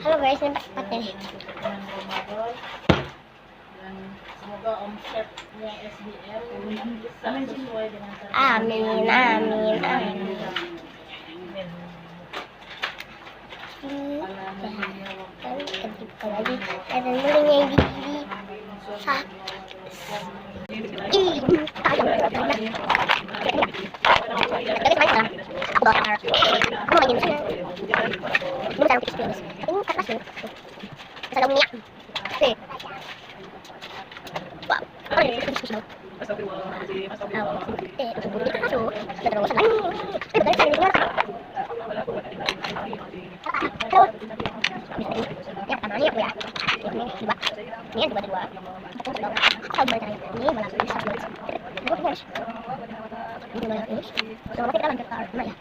Halo guys, nampak sepatnya nih. Dan semoga omsetnya SBL bisa sesuai dengan target. Amin, amin, amin. Kita lagi ada mulainya yang di Ini kita lanjut ke rumah ya.